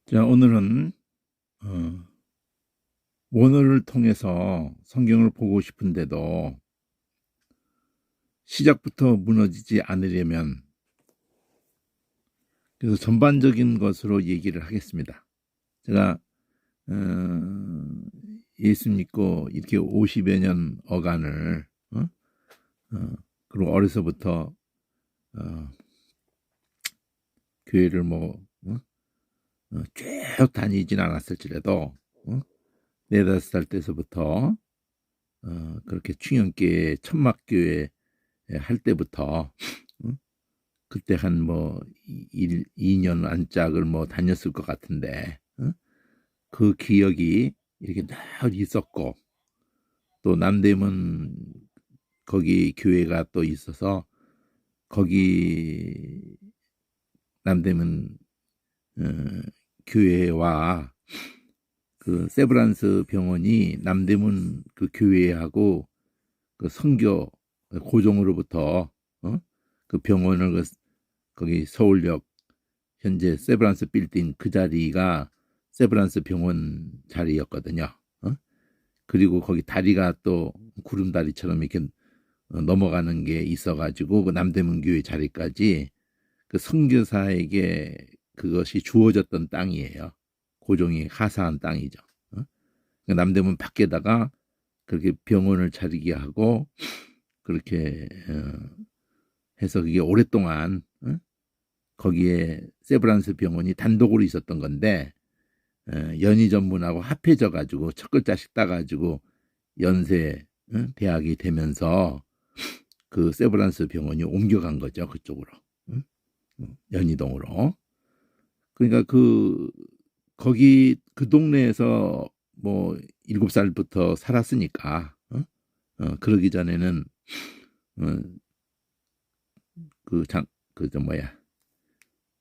자, 오늘은 원어를 통해서 성경을 보고 싶은데도 시작부터 무너지지 않으려면, 그래서 전반적인 것으로 얘기를 하겠습니다. 제가 어, 예수 믿고 이렇게 50여 년 어간을 그리고 어려서부터 어, 교회를 쭉 다니진 않았을지라도 네다섯 살 때서부터 그렇게 충영교회 천막교회 할 때부터 그때 한 2년 안짝을 다녔을 것 같은데, 그 기억이 이렇게 늘 있었고, 또 남대문 거기 교회가 또 있어서, 거기 남대문 어, 교회와 그 세브란스 병원이 남대문 그 교회하고 그 선교 고종으로부터 그 병원을 거기 서울역 현재 세브란스 빌딩 그 자리가 세브란스 병원 자리였거든요. 그리고 거기 다리가 또 구름다리처럼 이렇게 넘어가는 게 있어가지고 그 남대문 교회 자리까지 그 선교사에게 그것이 주어졌던 땅이에요. 고종이 하사한 땅이죠. 그 남대문 밖에다가 그렇게 병원을 차리게 하고 그렇게 해서 그게 오랫동안 거기에 세브란스 병원이 단독으로 있었던 건데, 연희 전문하고 합해져 가지고 첫 글자씩 따가지고 연세 대학이 되면서 그 세브란스 병원이 옮겨간 거죠, 그쪽으로. 연희동으로. 그러니까 거기 그 동네에서 7살부터 살았으니까 그러기 전에는 어, 저 뭐야,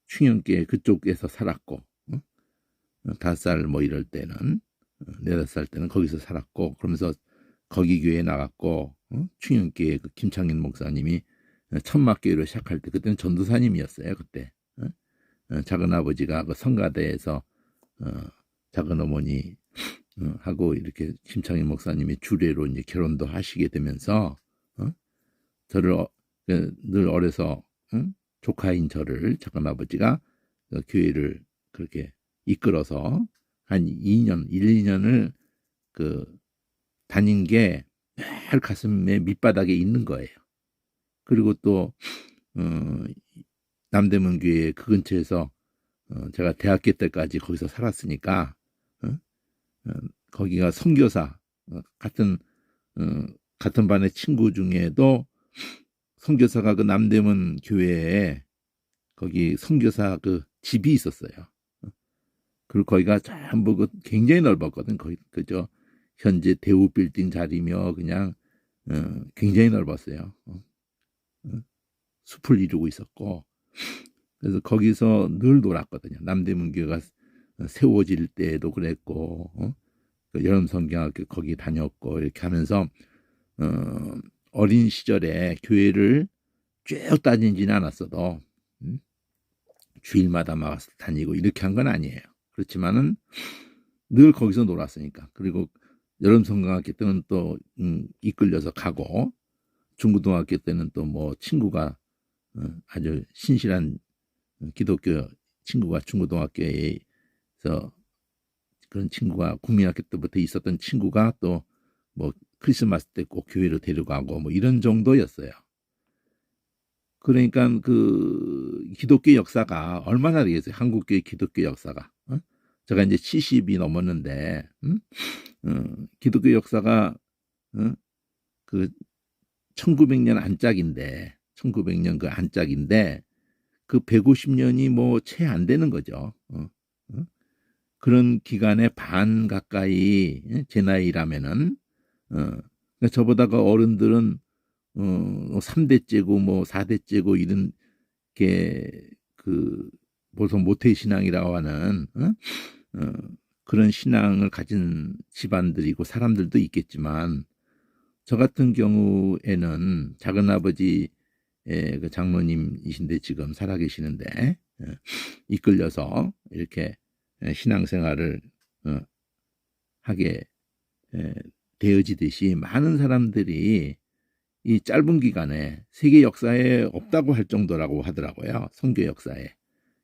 충영계 그쪽에서 살았고, 5살 이럴 때는, 4~5살 때는 거기서 살았고, 그러면서 거기 교회에 나갔고, 충영교회 그 김창인 목사님이 천막교회로 시작할 때, 그때는 전도사님이었어요, 그때. 작은 아버지가 그 성가대에서 어, 작은 어머니 하고 이렇게 김창인 목사님이 주례로 이제 결혼도 하시게 되면서 저를 늘 어려서 조카인 저를 작은 아버지가 교회를 그렇게 이끌어서 한 2년, 1, 2년을 그 다닌 게 늘 가슴에 밑바닥에 있는 거예요. 그리고 또 어, 남대문 교회 그 근처에서 제가 대학교 때까지 거기서 살았으니까 어? 어, 거기가 선교사 같은 같은 반의 친구 중에도 선교사가 그 남대문 교회에 거기 선교사 그 집이 있었어요. 그리고 거기가 전부 굉장히 넓었거든. 거기 그저 현재 대우 빌딩 자리며 그냥 굉장히 넓었어요. 숲을 이루고 있었고, 그래서 거기서 늘 놀았거든요. 남대문 교회가 세워질 때도 그랬고, 그 여름 성경학교 거기 다녔고 이렇게 하면서 어린 시절에 교회를 쭉 다니지는 않았어도 주일마다 막 다니고 이렇게 한 건 아니에요. 그렇지만은 늘 거기서 놀았으니까. 그리고 여름 성경학교 때는 또 이끌려서 가고, 중고등학교 때는 또 친구가 아주 신실한 기독교 친구가 중고등학교에서 그런 친구가 국민학교 때부터 있었던 친구가 또 크리스마스 때 꼭 교회로 데려가고 이런 정도였어요. 그러니까 그 기독교 역사가 얼마나 되겠어요? 한국교회 기독교 역사가. 제가 이제 70이 넘었는데, 기독교 역사가 그 1900년 안짝인데, 1900년 그 안짝인데, 그 150년이 채 안 되는 거죠. 어? 그런 기간에 반 가까이, 제 나이라면은, 그러니까 저보다가 어른들은 3대째고 4대째고 이런 게 보통 모태신앙이라고 하는 그런 신앙을 가진 집안들이고 사람들도 있겠지만, 저 같은 경우에는 작은아버지 그 장로님이신데 지금 살아계시는데 이끌려서 이렇게 신앙생활을 하게 되어지듯이 많은 사람들이 이 짧은 기간에 세계 역사에 없다고 할 정도라고 하더라고요. 선교 역사에.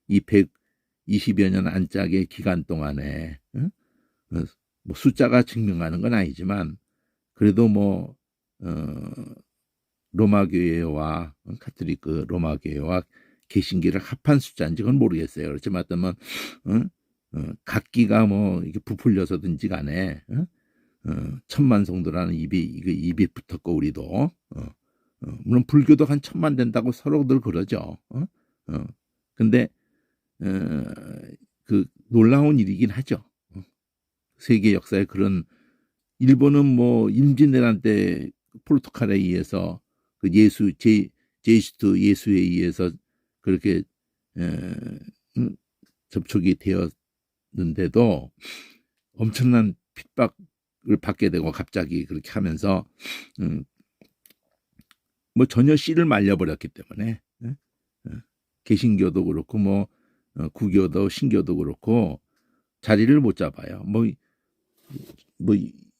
이 120여 년 안짝의 기간 동안에 뭐 숫자가 증명하는 건 아니지만 그래도 뭐 로마 교회와 카톨릭 로마 교회와 개신교를 합한 숫자인지 그건 모르겠어요. 그렇지만 어떤 각기가 뭐 이게 부풀려서든지 간에 1,000만 성도라는 입이 붙었고 우리도 물론 불교도 한 1,000만 된다고 서로들 그러죠. 근데 그 놀라운 일이긴 하죠. 세계 역사에 그런 일본은 뭐 임진왜란 때 포르투갈에 의해서 그 제수트 예수에 의해서 그렇게 접촉이 되었는데도 엄청난 핍박을 받게 되고 갑자기 그렇게 하면서 뭐 전혀 씨를 말려버렸기 때문에 개신교도 그렇고 뭐 구교도 신교도 그렇고 자리를 못 잡아요. 뭐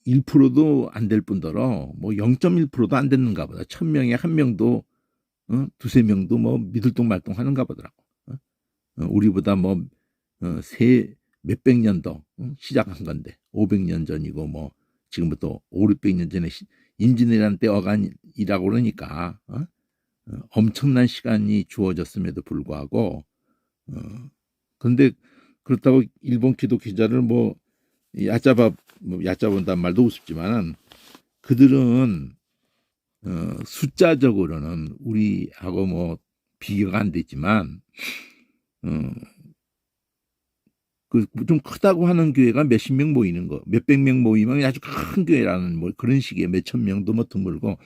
1%도 안 될 뿐더러 뭐 0.1%도 안 됐는가 보다. 1,000명에 한 명도 두세 명도 뭐 미들똥말똥 하는가 보더라고. 우리보다 뭐 몇백 년 더 시작한 건데 500년 전이고 뭐 지금부터 5, 600년 전에 임진왜란 때 어간이라고 그러니까 엄청난 시간이 주어졌음에도 불구하고 그런데 그렇다고 일본 기독교자를 뭐 얕잡은단 말도 우습지만 그들은 숫자적으로는 우리하고 뭐 비교가 안 되지만 그 좀 크다고 하는 교회가 몇십 명 모이는 거, 몇백 명 모이면 아주 큰 교회라는 뭐 그런 식의 몇천 명도 뭐 드물고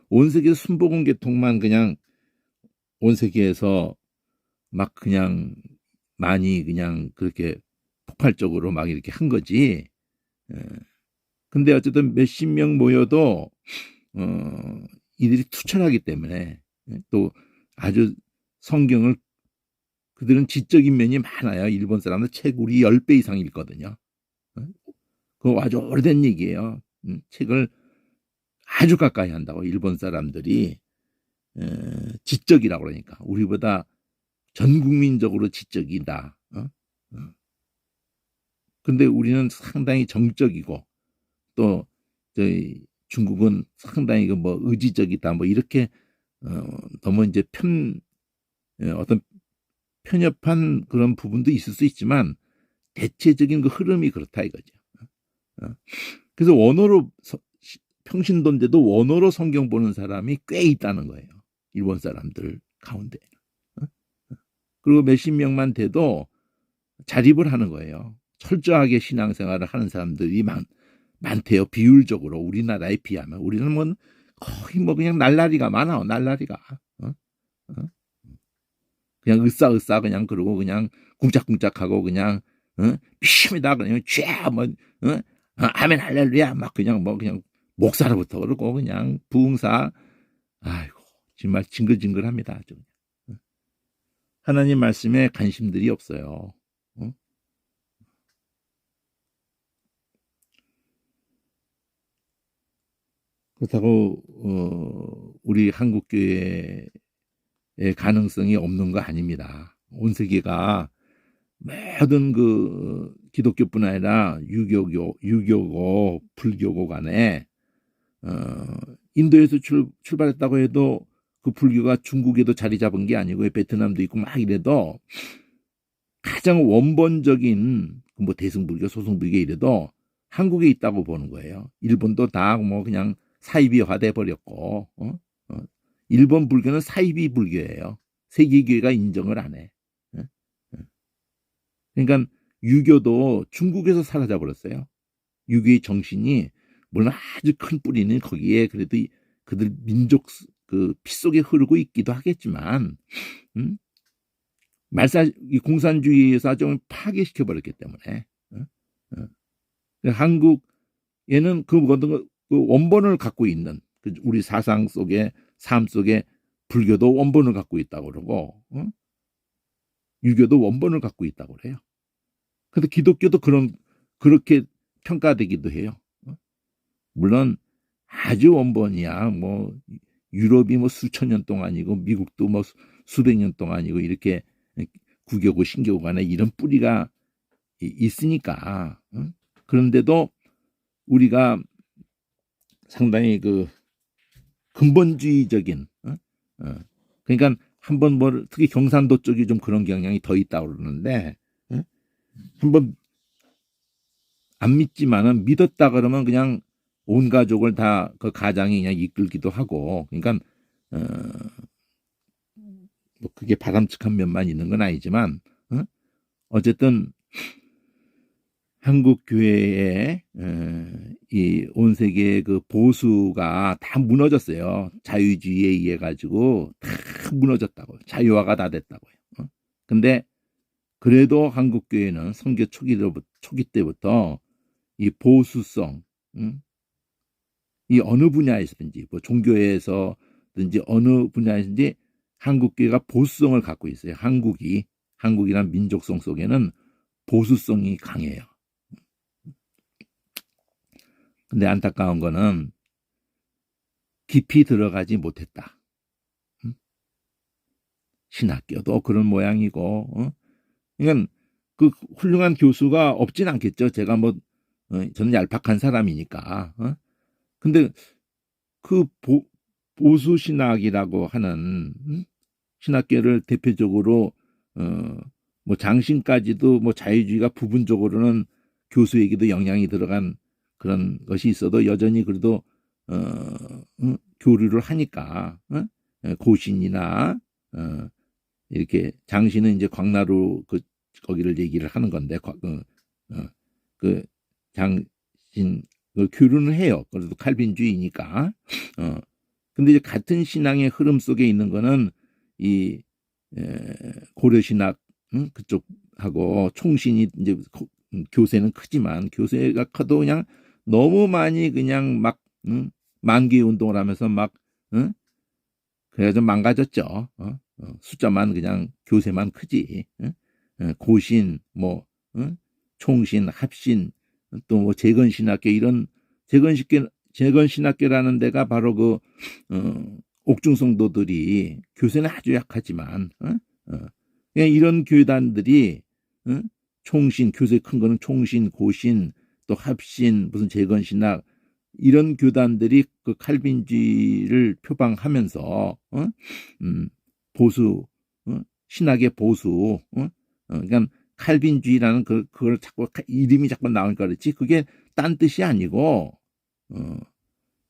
온 세계 순복음 개통만 그냥 온 세계에서 막 그냥 많이 그냥 그렇게 폭발적으로 막 이렇게 한 거지. 근데 어쨌든 몇십 명 모여도 이들이 투철하기 때문에 또 아주 성경을 그들은 지적인 면이 많아요. 일본 사람들 책 우리 10배 이상 읽거든요. 그거 아주 오래된 얘기예요. 책을 아주 가까이 한다고 일본 사람들이 지적이라고 그러니까 우리보다 전 국민적으로 지적이다. 근데 우리는 상당히 정적이고 또 저희 중국은 상당히 뭐 의지적이다 뭐 이렇게 너무 이제 어떤 편협한 그런 부분도 있을 수 있지만 대체적인 그 흐름이 그렇다 이거죠. 그래서 원어로 평신도인데도 원어로 성경 보는 사람이 꽤 있다는 거예요. 일본 사람들 가운데. 그리고 몇십 명만 돼도 자립을 하는 거예요. 철저하게 신앙생활을 하는 사람들이 많대요. 비율적으로 우리나라에 비하면 우리는 뭐 거의 뭐 그냥 날라리가 많아. 날라리가. 그냥 으싸으싸 그냥 그러고 그냥 쿵짝쿵짝하고 그냥 믿습니다 그냥 쫙뭐 아멘 할렐루야 막 그냥 뭐 그냥 목사로부터 그러고 그냥 부흥사 아이고 정말 징글징글합니다. 아주. 하나님 말씀에 관심들이 없어요. 그렇다고 우리 한국 교회의 가능성이 없는 거 아닙니다. 온 세계가 모든 그 기독교뿐 아니라 유교고 불교고 간에 인도에서 출발했다고 해도 그 불교가 중국에도 자리 잡은 게 아니고 베트남도 있고 막 이래도 가장 원본적인 뭐 대승불교 소승불교 이래도 한국에 있다고 보는 거예요. 일본도 다 뭐 그냥 사이비화돼 버렸고 일본 불교는 사이비 불교예요. 세계교회가 인정을 안 해. 그러니까 유교도 중국에서 사라져 버렸어요. 유교의 정신이 물론 아주 큰 뿌리는 거기에 그래도 그들 민족 그 피 속에 흐르고 있기도 하겠지만 이 공산주의에서 좀 파괴시켜 버렸기 때문에 한국에는 그 원본을 갖고 있는 우리 사상 속에 삶 속에 불교도 원본을 갖고 있다고 그러고 유교도 원본을 갖고 있다고 그래요. 근데 기독교도 그렇게 평가되기도 해요. 물론 아주 원본이야. 뭐 유럽이 뭐 수천 년 동안이고 미국도 뭐 수백 년 동안이고 이렇게 구교고 신교고 간에 이런 뿌리가 있으니까. 그런데도 우리가 상당히 그 근본주의적인 그러니까 한번 뭐 특히 경상도 쪽이 좀 그런 경향이 더 있다고 그러는데 한번 안 믿지만은 믿었다 그러면 그냥 온 가족을 다 그 가장이 그냥 이끌기도 하고 그러니까 뭐 그게 바람직한 면만 있는 건 아니지만 어쨌든 한국 교회의 이 온 세계의 그 보수가 다 무너졌어요. 자유주의에 의해 가지고 다 무너졌다고 자유화가 다 됐다고요. 근데 그래도 한국 교회는 선교 초기 때부터 이 보수성, 이 어느 분야에서든지 뭐 종교에서든지 어느 분야에서든지 한국 교회가 보수성을 갖고 있어요. 한국이란 민족성 속에는 보수성이 강해요. 근데 안타까운 거는 깊이 들어가지 못했다. 신학교도 그런 모양이고, 그러니까 그 훌륭한 교수가 없진 않겠죠. 제가 뭐 저는 얄팍한 사람이니까. 근데 그 보수 신학이라고 하는 신학계를 대표적으로 뭐 장신까지도 뭐 자유주의가 부분적으로는 교수에게도 영향이 들어간 그런 것이 있어도 여전히 그래도 교류를 하니까 고신이나 이렇게 장신은 이제 광나루 거기를 얘기를 하는 건데 그 장신 교류는 해요. 그래도 칼빈주의니까. 근데 이제 같은 신앙의 흐름 속에 있는 거는 이 고려신학 그쪽하고 총신이 이제 교세는 크지만 교세가 커도 그냥 너무 많이 그냥 막 만기 운동을 하면서 막 그래서 망가졌죠. 숫자만 그냥 교세만 크지. 고신 뭐 총신 합신 또 뭐 재건신학교 이런 재건신학교라는 데가 바로 그 옥중성도들이 교세는 아주 약하지만 그냥 이런 교단들이 총신 교세 큰 거는 총신 고신 또 합신 무슨 재건신학 이런 교단들이 그 칼빈주의를 표방하면서 보수 신학의 보수 그러니까 칼빈주의라는 그걸 자꾸 이름이 자꾸 나오니까 그렇지 그게 딴 뜻이 아니고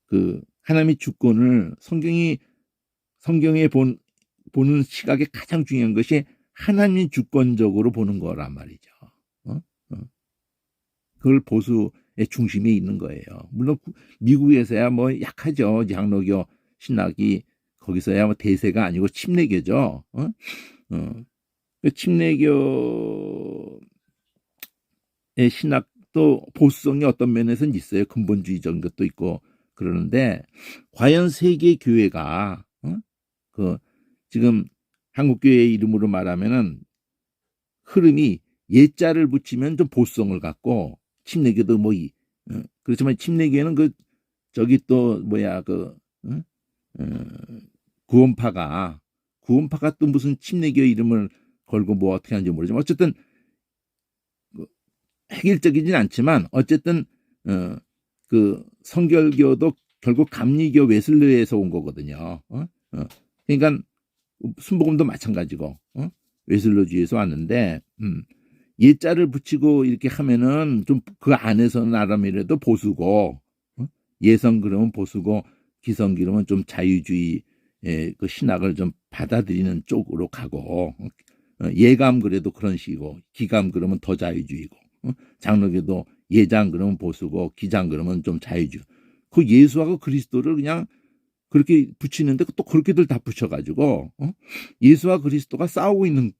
그 하나님의 주권을 성경에 보는 시각에 가장 중요한 것이 하나님이 주권적으로 보는 거란 말이죠. 그걸 보수의 중심에 있는 거예요. 물론 미국에서야 뭐 약하죠. 장로교 신학이 거기서야 뭐 대세가 아니고 침례교죠. 침례교의 신학도 보수성이 어떤 면에서는 있어요. 근본주의적인 것도 있고 그러는데 과연 세계 교회가 그 지금 한국 교회의 이름으로 말하면은 흐름이 예자를 붙이면 좀 보수성을 갖고 침례교도 뭐 그렇지만 침례교회는 그 저기 또 뭐야 그 구원파가 또 무슨 침례교 이름을 걸고 뭐 어떻게 하는지 모르지만 어쨌든 획일적이진 않지만 어쨌든 그 성결교도 결국 감리교 웨슬레에서 온 거거든요. 그러니까 순복음도 마찬가지고 웨슬레주의에서 왔는데 예자를 붙이고 이렇게 하면은 좀 그 안에서는 아람이라도 보수고 예성 그러면 보수고 기성 그러면 좀 자유주의 그 신학을 좀 받아들이는 쪽으로 가고 예감 그래도 그런 식이고 기감 그러면 더 자유주의고 장로교도 예장 그러면 보수고 기장 그러면 좀 자유주의. 그 예수하고 그리스도를 그냥 그렇게 붙이는데 또 그렇게들 다 붙여가지고 예수와 그리스도가 싸우고 있는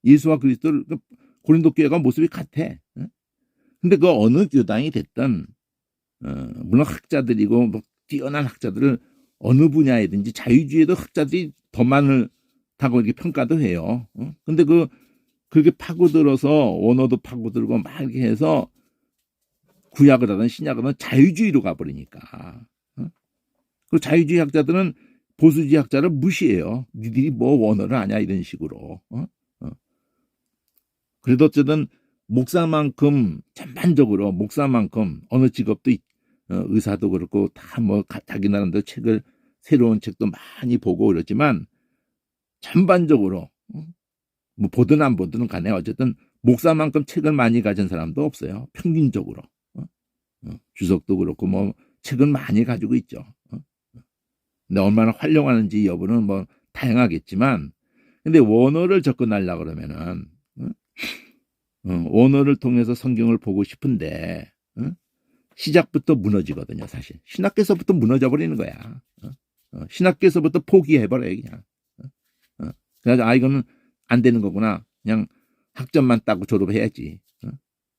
예수와 그리스도를 고린도 교회가 모습이 같아. 근데 그 어느 교단이 됐든 물론 학자들이고 뭐 뛰어난 학자들을 어느 분야에든지 자유주의에도 학자들이 더 많다고 이렇게 평가도 해요. 근데 그 그렇게 파고들어서 원어도 파고들고 막 이렇게 해서 구약을 하든 신약을 하든 자유주의로 가버리니까. 그 자유주의 학자들은 보수주의 학자를 무시해요. 니들이 뭐 원어를 아냐 이런 식으로. 그래도 어쨌든 목사만큼 전반적으로 목사만큼 어느 직업도 의사도 그렇고 다 뭐 자기 나름대로 책을 새로운 책도 많이 보고 그러지만 전반적으로 뭐 보든 안 보든 간에 어쨌든 목사만큼 책을 많이 가진 사람도 없어요. 평균적으로. 주석도 그렇고 뭐 책은 많이 가지고 있죠. 근데 얼마나 활용하는지 여부는 뭐 다양하겠지만 근데 원어를 접근하려고 그러면은 원어를 통해서 성경을 보고 싶은데 시작부터 무너지거든요. 사실 신학교에서부터 무너져 버리는 거야. 신학교에서부터 포기해버려요 그냥. 그래서 이거는 안 되는 거구나. 그냥 학점만 따고 졸업해야지.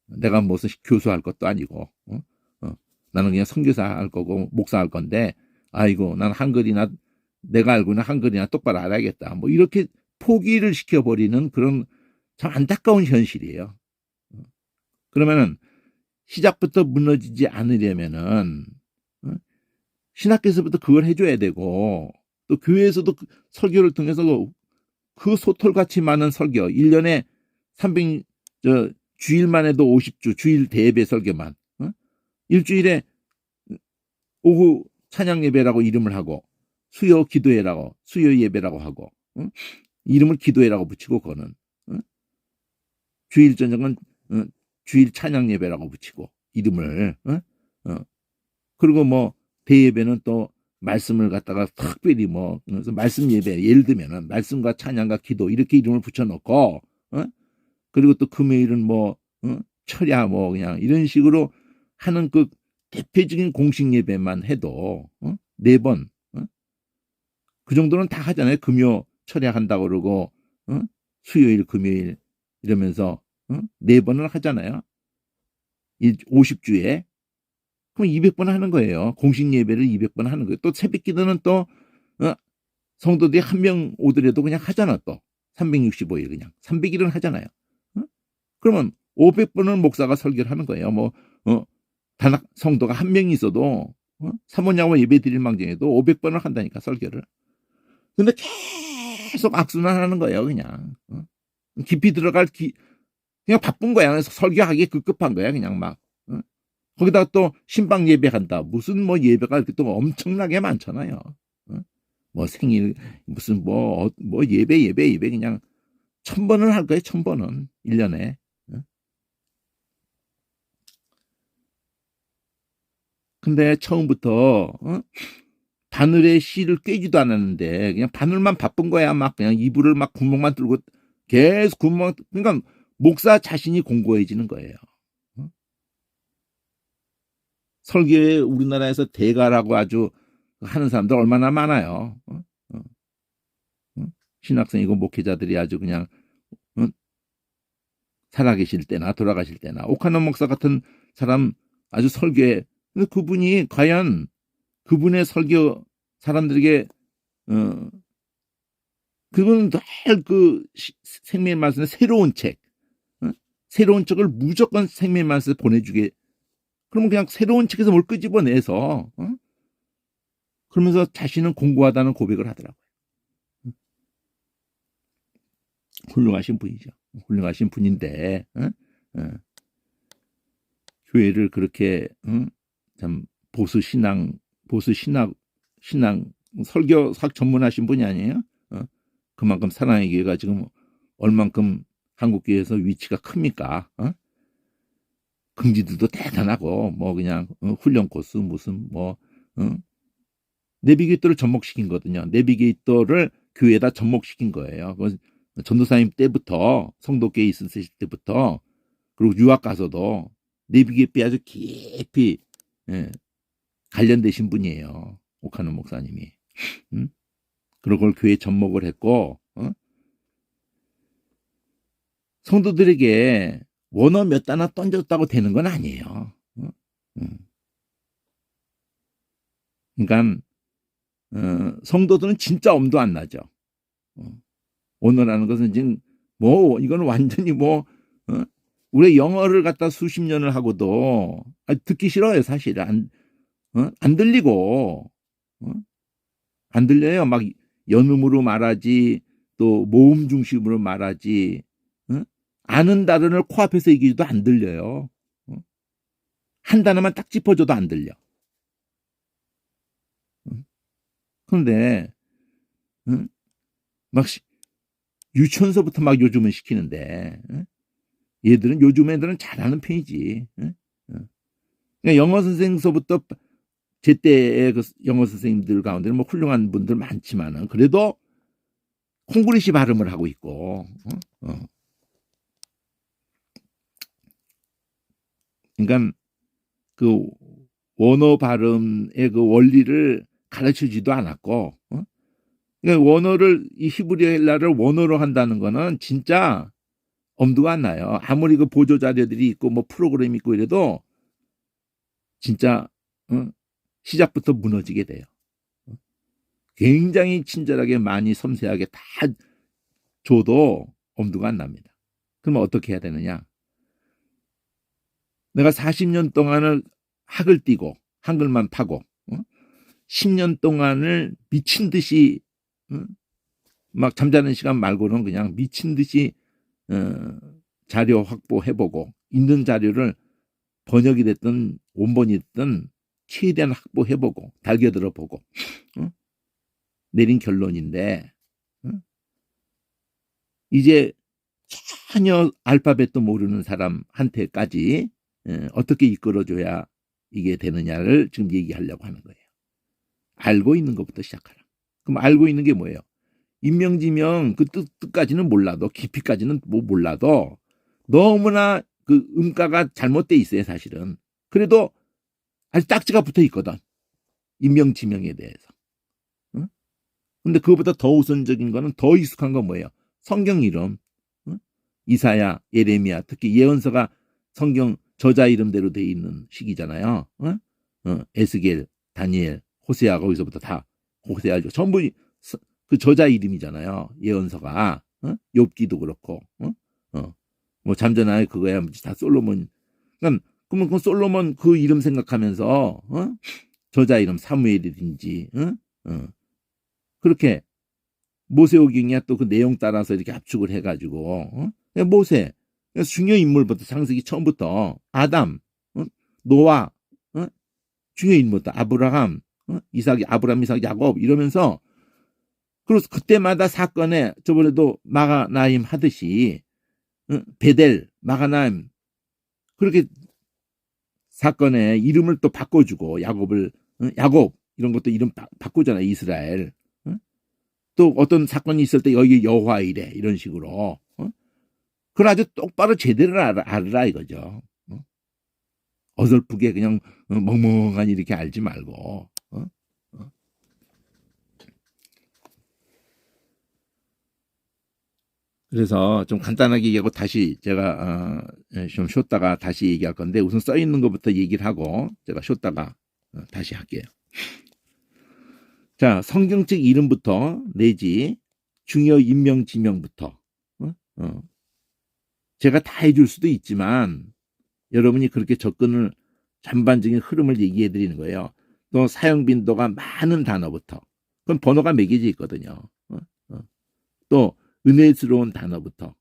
내가 무슨 교수할 것도 아니고 나는 그냥 선교사 할 거고 목사 할 건데 아이고 난 한글이나 내가 알고 있는 한글이나 똑바로 알아야겠다. 뭐 이렇게 포기를 시켜버리는 그런 참 안타까운 현실이에요. 그러면은 시작부터 무너지지 않으려면은 신학교에서부터 그걸 해줘야 되고 또 교회에서도 설교를 통해서 그 소털같이 많은 설교 1년에 300 주일만 해도 50주 주일 대예배 설교만 일주일에 오후 찬양 예배라고 이름을 하고 수요 기도회라고 수요 예배라고 하고 이름을 기도회라고 붙이고 그거는 주일 저녁은 주일 찬양 예배라고 붙이고 이름을 그리고 뭐 대예배는 또 말씀을 갖다가 특별히 뭐 그래서 말씀 예배 예를 들면은 말씀과 찬양과 기도 이렇게 이름을 붙여놓고 그리고 또 금요일은 뭐 철야 뭐 그냥 이런 식으로 하는 그 대표적인 공식 예배만 해도 4번 그 정도는 다 하잖아요. 금요 철야 한다고 그러고 수요일 금요일 이러면서 4번을 하잖아요. 50주에 그럼 200번 하는 거예요. 공식 예배를 200번 하는 거예요. 또 새벽 기도는 또 성도들이 한 명 오더라도 그냥 하잖아. 또 365일 그냥 300일은 하잖아요. 그러면 500번을 목사가 설교를 하는 거예요. 뭐 단학 성도가 한 명이 있어도 사모냐고 예배 드릴 망정에도 500번을 한다니까 설교를. 근데 계속 악순환하는 거예요. 그냥 깊이 들어갈 그냥 바쁜 거야. 그래서 설교하기에 급급한 거야. 그냥 막 거기다 또 신방 예배한다. 무슨 뭐 예배가 이렇게 또 엄청나게 많잖아요. 뭐 생일 무슨 뭐 예배 그냥 1000번을 할 거예요. 1000번은 1년에. 근데 처음부터 바늘에 씨를 꿰지도 않았는데 그냥 바늘만 바쁜 거야. 막 그냥 이불을 막 구멍만 뚫고 계속 구멍 그러니까 목사 자신이 공고해지는 거예요. 설교에 우리나라에서 대가라고 아주 하는 사람들 얼마나 많아요. 신학생이고 목회자들이 아주 그냥 살아계실 때나 돌아가실 때나 오카노 목사 같은 사람 아주 설교에 그분이 과연 그분의 설교 사람들에게 그분은 늘 생명의 말씀의 새로운 책 새로운 책을 무조건 생명의 말씀에 보내주게 그러면 그냥 새로운 책에서 뭘 끄집어내서 그러면서 자신은 공고하다는 고백을 하더라고요. 훌륭하신 분이죠. 훌륭하신 분인데 교회를 그렇게 참 신앙 설교학 전문하신 분이 아니에요. 그만큼 사랑의 교회가 지금 얼만큼 한국 교회에서 위치가 큽니까? 금지들도 대단하고 뭐 그냥 훈련 코스 무슨 뭐 내비게이터를 접목시킨 거거든요. 내비게이터를 교회에다 접목시킨 거예요. 전도사님 때부터 성도교회 있으실 때부터 그리고 유학 가서도 내비게이터에 아주 깊이 관련되신 분이에요. 오카노 목사님이. 그리고 그걸 교회에 접목을 했고 성도들에게 원어 몇 단어 던졌다고 되는 건 아니에요. 그러니까 성도들은 진짜 엄도 안 나죠. 언어라는 것은 지금 뭐 이거는 완전히 뭐 우리 영어를 갖다 수십 년을 하고도 듣기 싫어요 사실. 안 들리고 안 들려요. 막 연음으로 말하지 또 모음 중심으로 말하지 아는 단어를 코앞에서 얘기해도 안 들려요. 한 단어만 딱 짚어줘도 안 들려. 그런데 막 유치원서부터 막 요즘은 시키는데 얘들은 요즘 애들은 잘하는 편이지. 그러니까 영어 선생서부터 제 때의 그 영어 선생님들 가운데는 뭐 훌륭한 분들 많지만은 그래도 콩글리시 발음을 하고 있고, 그러니까 그 원어 발음의 그 원리를 가르쳐주지도 않았고, 그러니까 원어를 이 히브리어 헬라를 원어로 한다는 거는 진짜 엄두가 안 나요. 아무리 그 보조 자료들이 있고 뭐 프로그램이 있고 이래도 진짜 시작부터 무너지게 돼요. 굉장히 친절하게 많이 섬세하게 다 줘도 엄두가 안 납니다. 그러면 어떻게 해야 되느냐? 내가 40년 동안을 학을 띄고 한글만 파고 10년 동안을 미친 듯이 막 잠자는 시간 말고는 그냥 미친 듯이 자료 확보해보고 있는 자료를 번역이 됐든 원본이 됐든 최대한 확보해보고 달겨들어보고 내린 결론인데 이제 전혀 알파벳도 모르는 사람한테까지 어떻게 이끌어줘야 이게 되느냐를 지금 얘기하려고 하는 거예요. 알고 있는 것부터 시작하라. 그럼 알고 있는 게 뭐예요? 인명지명 그 뜻까지는 몰라도 깊이까지는 뭐 몰라도 너무나 그 음가가 잘못돼 있어요 사실은. 그래도 아주 딱지가 붙어 있거든. 인명지명에 대해서. 근데 그거보다 더 우선적인 거는 더 익숙한 건 뭐예요? 성경 이름. 이사야, 예레미야, 특히 예언서가 성경 저자 이름대로 돼 있는 시기잖아요. 에스겔, 다니엘, 호세아 거기서부터 다 호세아 전부 그 저자 이름이잖아요. 예언서가 욥기도 그렇고 뭐 잠전하에 그거야 다 솔로몬. 그러면 그 솔로몬 그 이름 생각하면서 저자 이름 사무엘이든지 그렇게 모세오경이야 또 그 내용 따라서 이렇게 압축을 해가지고 모세 중요 인물부터 창세기 처음부터 아담, 노아, 중요 인물부터 아브라함, 이삭, 아브라함, 이삭, 야곱 이러면서 그래서 그때마다 사건에 저번에도 마가나임 하듯이 베델, 마가나임 그렇게 사건에 이름을 또 바꿔주고 야곱을 야곱 이런 것도 이름 바꾸잖아요 이스라엘. 또 어떤 사건이 있을 때 여기 여호와 이래 이런 식으로 그걸 아주 똑바로 제대로 알으라 이거죠. 어설프게 그냥 멍멍하니 이렇게 알지 말고. 그래서 좀 간단하게 얘기하고 다시 제가 좀 쉬었다가 다시 얘기할 건데 우선 써 있는 것부터 얘기를 하고 제가 쉬었다가 다시 할게요. 자, 성경책 이름부터 내지 중요 인명 지명부터 제가 다 해줄 수도 있지만 여러분이 그렇게 접근을 전반적인 흐름을 얘기해 드리는 거예요. 또 사용 빈도가 많은 단어부터 그건 번호가 매겨져 있거든요. 또 은혜스러운 단어부터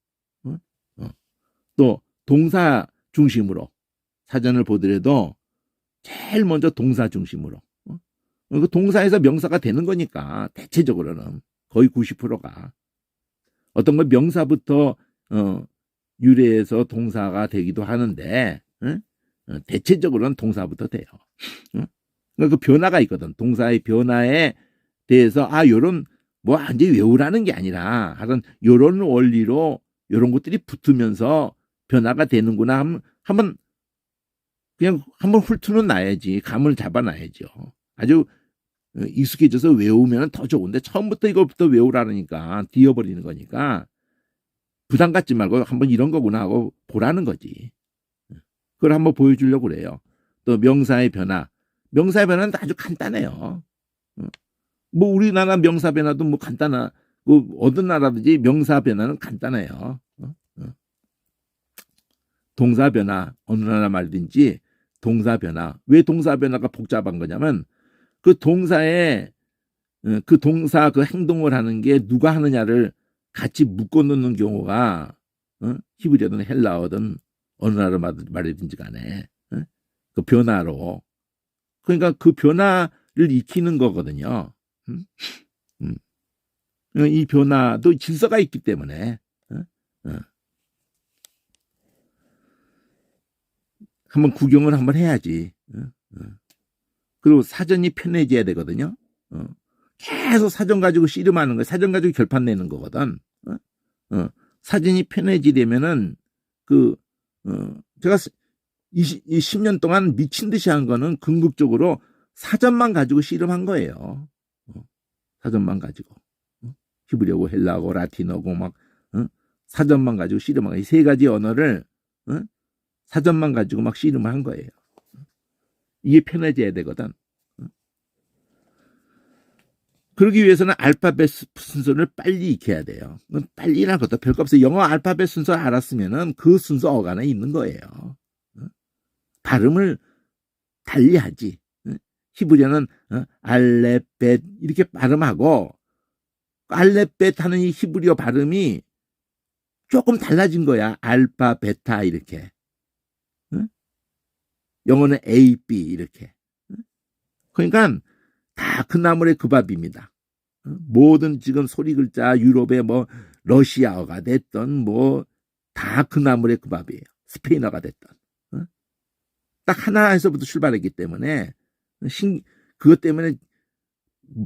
또 동사 중심으로 사전을 보더라도 제일 먼저 동사 중심으로 그 동사에서 명사가 되는 거니까 대체적으로는 거의 90%가 어떤 건 명사부터 유래해서 동사가 되기도 하는데 대체적으로는 동사부터 돼요. 그 변화가 있거든. 동사의 변화에 대해서 요런 뭐 완전히 외우라는 게 아니라 하여튼 요런 원리로 요런 것들이 붙으면서 변화가 되는구나 한번 그냥 한번 훑어는 놔야지. 감을 잡아놔야죠. 아주 익숙해져서 외우면 더 좋은데 처음부터 이것부터 외우라니까 뒤어버리는 거니까 부담 갖지 말고 한번 이런 거구나 하고 보라는 거지. 그걸 한번 보여주려고 그래요. 또 명사의 변화. 명사의 변화는 아주 간단해요. 뭐 우리나라 명사 변화도 뭐 간단한 뭐 어떤 나라든지 명사 변화는 간단해요. 동사 변화, 어느 나라 말든지 동사 변화. 왜 동사 변화가 복잡한 거냐면 그 동사에 그 동사 그 행동을 하는 게 누가 하느냐를 같이 묶어 놓는 경우가 히브리어든 헬라어든 어느 나라 말이든지 간에 그 변화로 그러니까 그 변화를 익히는 거거든요. 이 변화도 질서가 있기 때문에 한번 구경을 한번 해야지. 그리고 사전이 편해져야 되거든요. 계속 사전 가지고 씨름하는 거야. 사전 가지고 결판 내는 거거든. 사전이 편해지려면은 제가 10년 동안 미친 듯이 한 거는 궁극적으로 사전만 가지고 씨름한 거예요. 사전만 가지고 히브리어고 헬라어고 라틴어고 막 사전만 가지고 씨름한 거예요. 이 세 가지 언어를 사전만 가지고 막 씨름을 한 거예요. 이게 편해져야 되거든. 그러기 위해서는 알파벳 순서를 빨리 익혀야 돼요. 빨리라는 것도 별거 없어요. 영어 알파벳 순서 알았으면은 그 순서 어간에 있는 거예요. 발음을 달리 하지. 히브리어는 알레벳 이렇게 발음하고 알레벳 하는 이 히브리어 발음이 조금 달라진 거야. 알파, 베타 이렇게. 영어는 A, B 이렇게. 그러니까 다 그 나물의 그 밥입니다. 모든 지금 소리 글자 유럽의 뭐 러시아어가 됐던 뭐 다 그 나물의 그 밥이에요. 스페인어가 됐던. 딱 하나에서부터 출발했기 때문에 그것 때문에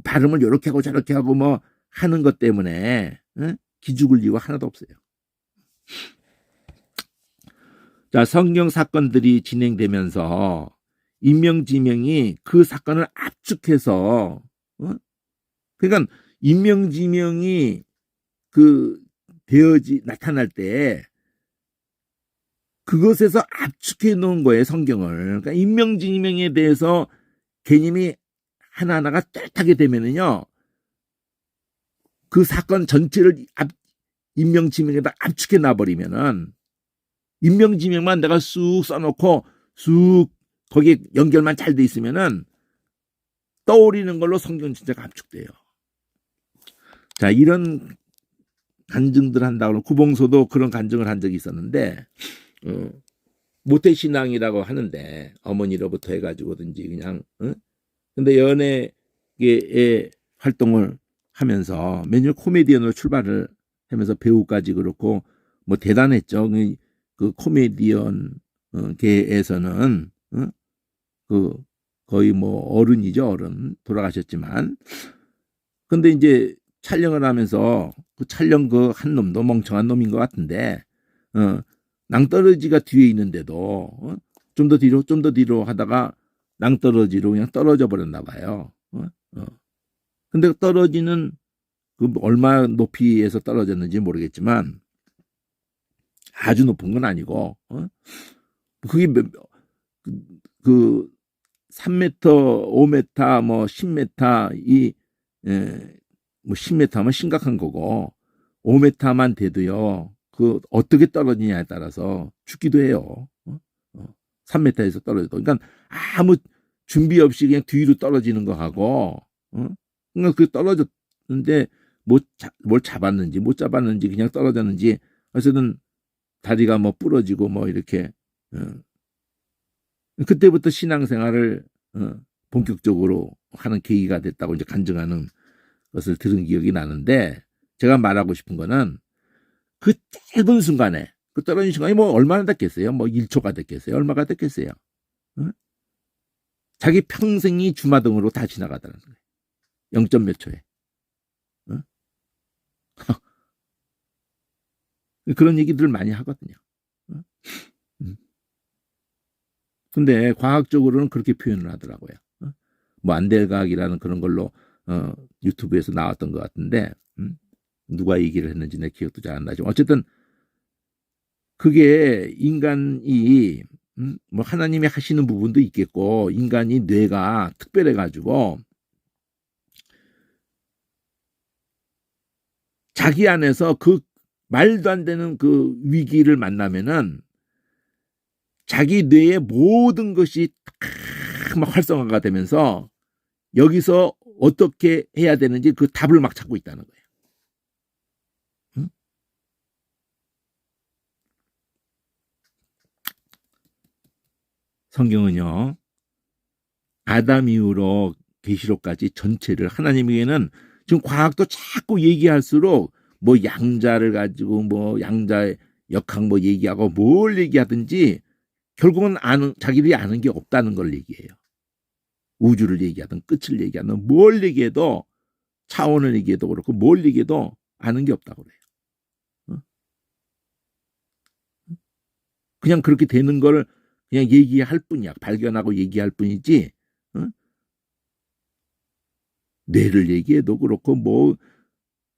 발음을 이렇게 하고 저렇게 하고 뭐 하는 것 때문에 기죽을 이유가 하나도 없어요. 자, 성경 사건들이 진행되면서 인명지명이 그 사건을 압축해서 그러니까 인명지명이 나타날 때 그것에서 압축해 놓은 거예요, 성경을. 그러니까 인명지명에 대해서 개념이 하나하나가 뚜렷하게 되면은요, 그 사건 전체를 인명지명에다 압축해 놔버리면은 인명지명만 내가 쑥 써놓고 쑥 거기에 연결만 잘 돼 있으면은 떠오르는 걸로 성경 전체가 압축돼요. 자, 이런 간증들 한다고 구봉소도 그런 간증을 한 적이 있었는데 모태신앙이라고 하는데 어머니로부터 해가지고든지 그냥 근데 연예계의 활동을 하면서 매년 코미디언으로 출발을 하면서 배우까지 그렇고 뭐 대단했죠. 그 코미디언 계에서는 그 거의 뭐 어른이죠. 어른 돌아가셨지만 근데 이제 촬영을 하면서 그 촬영 그 한 놈도 멍청한 놈인 것 같은데 낭떠러지가 뒤에 있는데도 좀 더 뒤로 하다가 낭떠러지로 그냥 떨어져 버렸나 봐요. 근데 떨어지는 그 얼마 높이에서 떨어졌는지 모르겠지만 아주 높은 건 아니고 그게 그 3m, 5m, 뭐 10m 뭐 10m면 심각한 거고 5m만 돼도요. 그 어떻게 떨어지냐에 따라서 죽기도 해요. 3m에서 떨어져도. 그러니까 아무 준비 없이 그냥 뒤로 떨어지는 거 하고 그러니까 그 떨어졌는데 뭘 잡았는지 못 잡았는지 그냥 떨어졌는지 어쨌든 다리가 뭐 부러지고 뭐 이렇게 그때부터 신앙생활을 본격적으로 하는 계기가 됐다고 이제 간증하는 것을 들은 기억이 나는데 제가 말하고 싶은 거는 그 짧은 순간에 그 떨어진 순간이 뭐 얼마나 됐겠어요? 뭐 1초가 됐겠어요? 얼마가 됐겠어요? 자기 평생이 주마등으로 다 지나가더라는 거예요. 0점 몇 초에. 그런 얘기들을 많이 하거든요. 근데 과학적으로는 그렇게 표현을 하더라고요. 뭐 안델과학이라는 그런 걸로 유튜브에서 나왔던 것 같은데 누가 얘기를 했는지 내 기억도 잘 안 나지만 어쨌든 그게 인간이 뭐 하나님이 하시는 부분도 있겠고 인간이 뇌가 특별해 가지고 자기 안에서 그 말도 안 되는 그 위기를 만나면은 자기 뇌의 모든 것이 막 활성화가 되면서 여기서 어떻게 해야 되는지 그 답을 막 찾고 있다는 거예요. 응? 성경은요, 아담 이후로 계시록까지 전체를 하나님에게는 지금 과학도 자꾸 얘기할수록 뭐 양자를 가지고 뭐 양자의 역학 뭐 얘기하고 뭘 얘기하든지 결국은 자기들이 아는 게 없다는 걸 얘기해요. 우주를 얘기하든 끝을 얘기하든 뭘 얘기해도 차원을 얘기해도 그렇고 뭘 얘기해도 아는 게 없다고 그래요. 그냥 그렇게 되는 걸 그냥 얘기할 뿐이야. 발견하고 얘기할 뿐이지. 뇌를 얘기해도 그렇고 뭐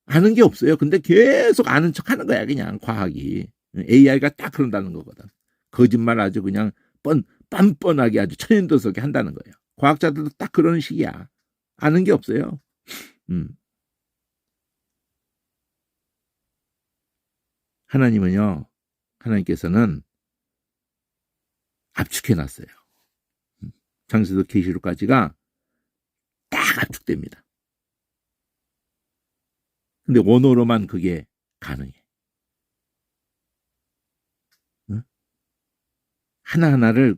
아는 게 없어요. 근데 계속 아는 척 하는 거야. 그냥 과학이. AI가 딱 그런다는 거거든. 거짓말 아주 그냥 뻔뻔하게 아주 천연도석에 한다는 거예요. 과학자들도 딱 그런 식이야. 아는 게 없어요. 하나님은요. 하나님께서는 압축해놨어요. 창세기부터 계시록까지가 딱 압축됩니다. 근데 원어로만 그게 가능해. 하나하나를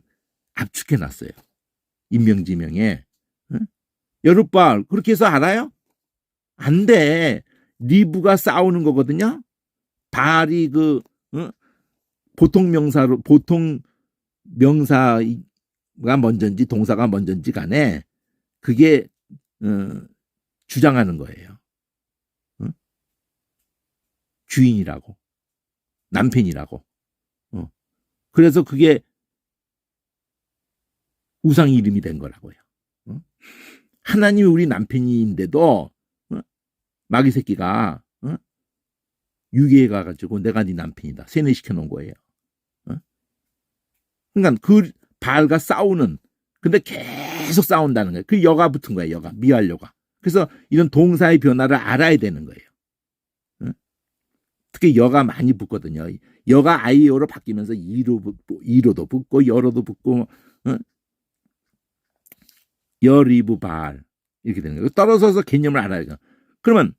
압축해놨어요. 인명지명에. 여룻발 그렇게 해서 알아요? 안 돼. 리브가 싸우는 거거든요. 발이 보통 명사가 먼저인지 동사가 먼저인지 간에 그게 주장하는 거예요. 주인이라고, 남편이라고. 그래서 그게 우상 이름이 된 거라고요. 하나님이 우리 남편인데도 마귀 새끼가 유괴해 가지고 내가 네 남편이다 세뇌시켜 놓은 거예요. 그러니까 그 바알과 싸우는, 근데 계속 싸운다는 거예요. 그 여가 붙은 거예요. 여가, 미할 여가. 그래서 이런 동사의 변화를 알아야 되는 거예요. 특히 여가 많이 붙거든요. 여가 아이오로 바뀌면서 이로도 붙고 여로도 붙고 여리브 바알 이렇게 되는 거예요. 떨어져서 개념을 알아야 돼요. 그러면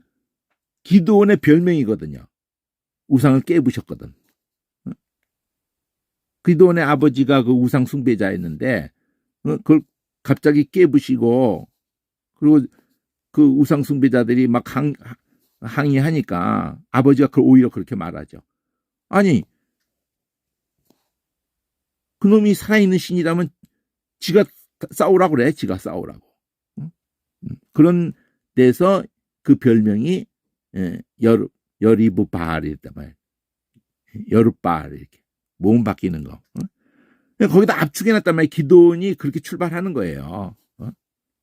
기드온의 별명이거든요. 우상을 깨부셨거든. 기드온의 아버지가 그 우상 숭배자였는데 그걸 갑자기 깨부시고 그리고 그 우상 숭배자들이 막 항의하니까 아버지가 그걸 오히려 그렇게 말하죠. 아니 그놈이 살아있는 신이라면 지가 싸우라고 그래. 지가 싸우라고. 그런 데서 그 별명이 여리브 바알이었단 말이에요. 여룻바알 이렇게 몸 바뀌는 거. 거기다 압축해놨단 말이에요. 기도원이 그렇게 출발하는 거예요.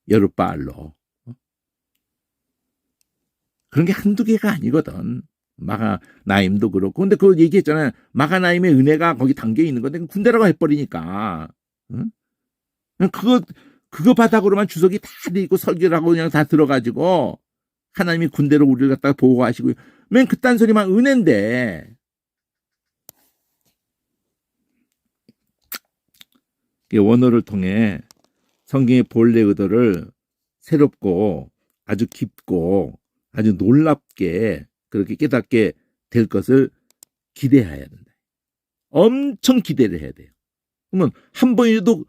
여룻바알로. 그런 게 한두 개가 아니거든. 마가나임도 그렇고. 근데 그거 얘기했잖아요. 마가나임의 은혜가 거기 담겨 있는 건데 군대라고 해버리니까. 그거 바닥으로만 주석이 다 돼 있고 설교를 하고 그냥 다 들어가지고 하나님이 군대로 우리를 갖다가 보호하시고 맨 그딴 소리만 은혜인데. 원어를 통해 성경의 본래 의도를 새롭고 아주 깊고 아주 놀랍게 그렇게 깨닫게 될 것을 기대해야 된다. 엄청 기대를 해야 돼요. 그러면 한 번이라도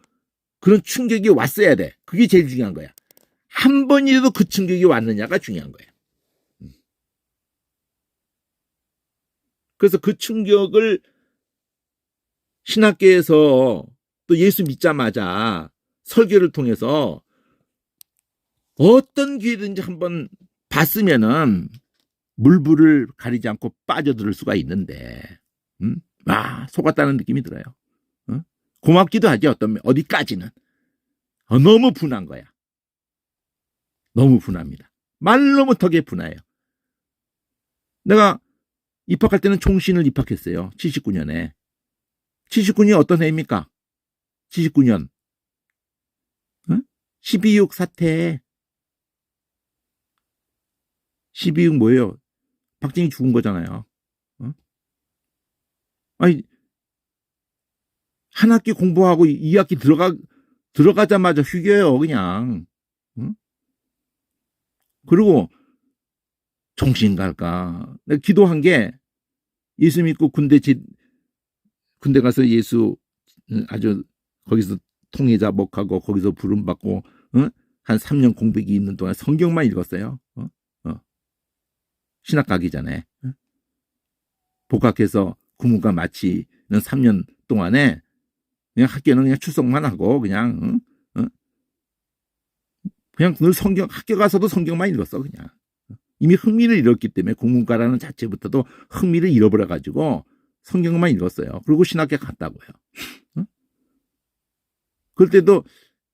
그런 충격이 왔어야 돼. 그게 제일 중요한 거야. 한 번이라도 그 충격이 왔느냐가 중요한 거야. 그래서 그 충격을 신학계에서 또 예수 믿자마자 설교를 통해서 어떤 기회든지 한번 봤으면은 물불을 가리지 않고 빠져들 수가 있는데, 속았다는 느낌이 들어요. 고맙기도 하지, 어디까지는. 너무 분한 거야. 너무 분합니다. 말로 못하게 분해요. 내가 입학할 때는 총신을 입학했어요. 79년에. 79년이 어떤 해입니까? 79년. 12.6 사태. 12.6 뭐예요? 박정희 죽은 거잖아요. 아니, 한 학기 공부하고 2학기 들어가자마자 휴교예요, 그냥. 응? 그리고 정신 갈까? 내가 기도한 게 예수 믿고 군대 가서 예수 아주 거기서 통해자 목하고 거기서 부름 받고 한 3년 공백이 있는 동안 성경만 읽었어요. 신학 가기 전에 복학해서 국문과 마치는 3년 동안에 그냥 학교는 그냥 출석만 하고 그냥 늘 성경 학교 가서도 성경만 읽었어 그냥. 이미 흥미를 잃었기 때문에 국문과라는 자체부터도 흥미를 잃어버려 가지고 성경만 읽었어요. 그리고 신학교 갔다고요. 그럴 때도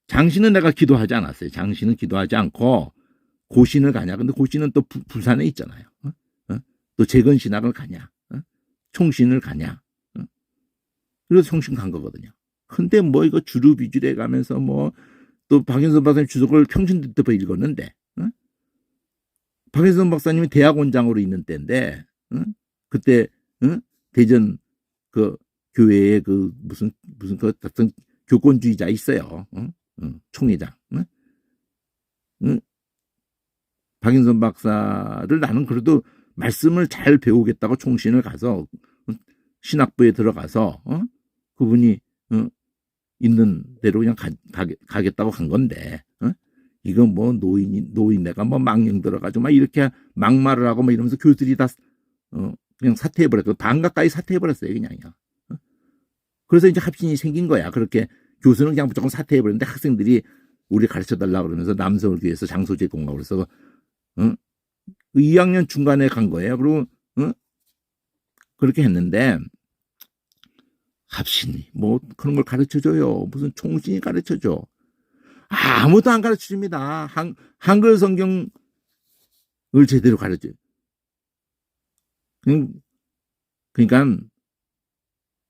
장신은 내가 기도하지 않았어요. 장신은 기도하지 않고 고신을 가냐. 근데 고신은 또 부산에 있잖아요. 또 재건신학을 가냐. 총신을 가냐. 그래서 총신 간 거거든요. 근데 뭐 이거 주루비주래 가면서 뭐 또 박윤선 박사님 주석을 평신도때 읽었는데 박윤선 박사님이 대학원장으로 있는 때인데 그때 대전 그 교회에 그 무슨 그 같은 교권주의자 있어요. 총회장. 박윤선 박사를 나는 그래도 말씀을 잘 배우겠다고 총신을 가서 신학부에 들어가서 그분이 있는 대로 그냥 가겠다고 간 건데 이건 뭐 노인네가 뭐 망령 들어가지고 막 이렇게 막말을 하고 막 이러면서 교수들이 다 그냥 사퇴해버렸고 반 가까이 사퇴해버렸어요 그냥요. 그래서 이제 합신이 생긴 거야. 그렇게 교수는 그냥 무조건 사퇴해버렸는데 학생들이 우리 가르쳐달라고 그러면서 남서울교회에서 장소 제공하고 그래서 2학년 중간에 간 거예요. 그리고 그렇게 했는데 합신이 뭐 그런 걸 가르쳐줘요. 무슨 총신이 가르쳐줘. 아무도 안 가르쳐줍니다. 한글 성경을 제대로 가르쳐요. 그러니까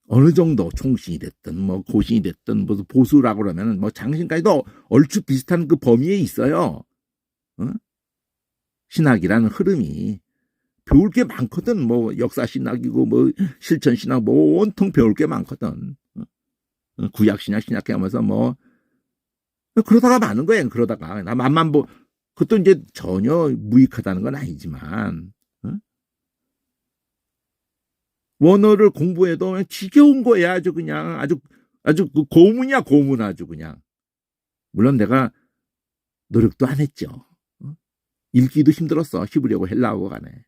어느 정도 총신이 됐든 뭐 고신이 됐든 무슨 보수라고 그러면은 뭐 장신까지도 얼추 비슷한 그 범위에 있어요. 신학이라는 흐름이 배울 게 많거든. 뭐 역사 신학이고 뭐 실천 신학 뭐 온통 배울 게 많거든. 구약 신학 신학하면서 뭐 그러다가 많은 거예요. 그러다가 나 맘만 그것도 이제 전혀 무익하다는 건 아니지만 원어를 공부해도 지겨운 거야. 아주 그냥 아주 그 고문이야 고문 아주 그냥. 물론 내가 노력도 안 했죠. 읽기도 힘들었어. 히브리어고 헬라어고 간에.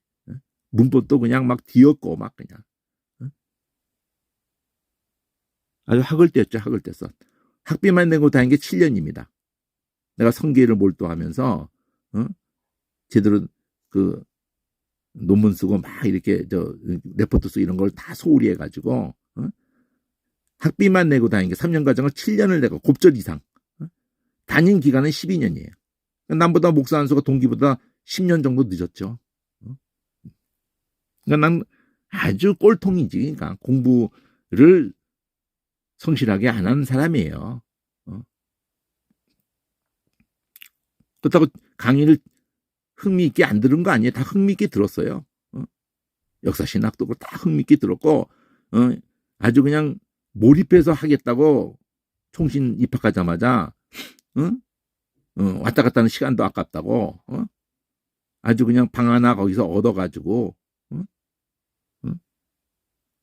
문법도 그냥 막 뒤었고 막 그냥. 아주 학을 뗐죠. 학을 뗐어. 학비만 내고 다닌 게 7년입니다. 내가 성계를 몰두하면서 제대로 그 논문 쓰고 막 이렇게 레포트 쓰고 이런 걸 다 소홀히 해가지고 학비만 내고 다닌 게 3년 과정을 7년을 내고 곱절 이상. 다닌 기간은 12년이에요. 남보다 목사 한 수가 동기보다 10년 정도 늦었죠. 그러니까 난 아주 꼴통이지. 그러니까 공부를 성실하게 안 하는 사람이에요. 그렇다고 강의를 흥미있게 안 들은 거 아니에요. 다 흥미있게 들었어요. 역사 신학도 다 흥미있게 들었고 아주 그냥 몰입해서 하겠다고 총신 입학하자마자 왔다 갔다 하는 시간도 아깝다고 아주 그냥 방 하나 거기서 얻어가지고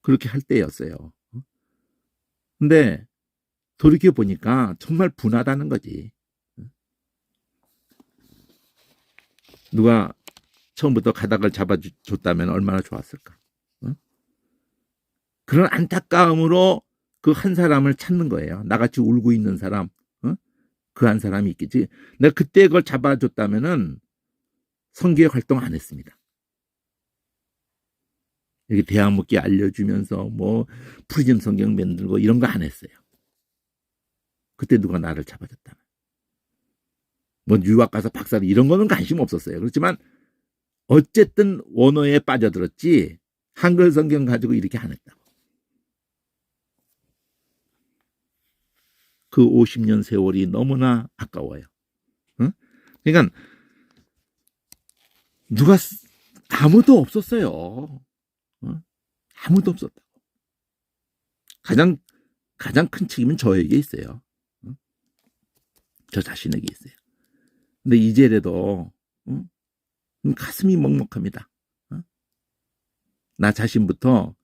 그렇게 할 때였어요. 근데 돌이켜 보니까 정말 분하다는 거지. 누가 처음부터 가닥을 잡아줬다면 얼마나 좋았을까. 그런 안타까움으로 그 한 사람을 찾는 거예요. 나같이 울고 있는 사람, 그 한 사람이 있겠지. 내가 그때 그걸 잡아줬다면은 선교회 활동 안 했습니다. 이렇게 대학 묵기 알려주면서 뭐 프리즘 성경 만들고 이런 거 안 했어요. 그때 누가 나를 잡아줬다면. 뭐 유학 가서 박사를 이런 거는 관심 없었어요. 그렇지만 어쨌든 원어에 빠져들었지 한글 성경 가지고 이렇게 안 했다고. 그 50년 세월이 너무나 아까워요. 그러니까 누가 아무도 없었어요. 아무도 없었다고. 가장 가장 큰 책임은 저에게 있어요. 저 자신에게 있어요. 근데 이제라도 가슴이 먹먹합니다. 나 자신부터.